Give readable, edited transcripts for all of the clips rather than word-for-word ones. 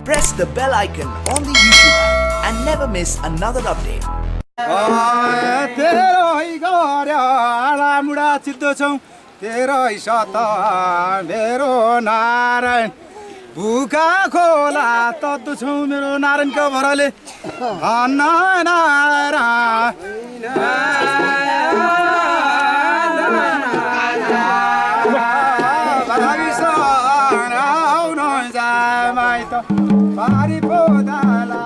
press the bell icon on the YouTube app and never miss another update. तेरो गरा मुडा चित्तो छौ तेरो सत मेरो नारायण भुका खोला तत्तो छौ मेरो नारायणको भरले पारी पोदाला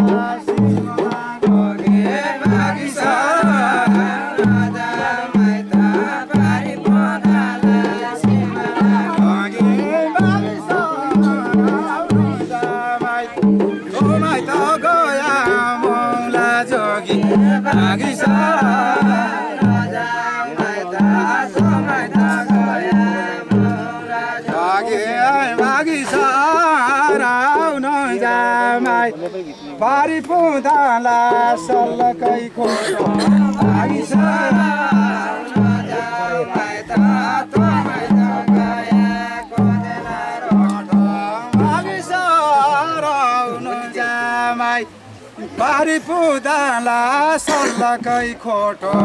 पारी पुदाला सल्लकै खोटो पारी पुदाला सल्लकै खोटो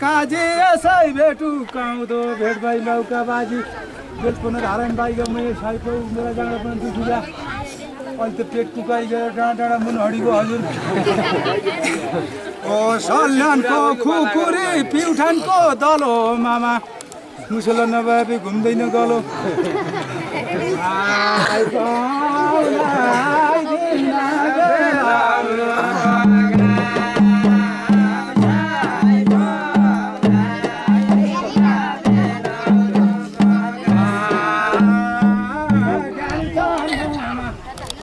काजी यसै भेटु काउँदो भेट भाइ लौका बाजी बेलपन धारण बाइगा म साइको मेरा जाँडा पनि दुखिला अहिले त पेट कुकाइ गयो डाँडा डाँडा मुन हडीको हजुर ओ सल्यानको खुकुरी पिउठानको दलो मामा मुसला नभए घुम्दैन गलो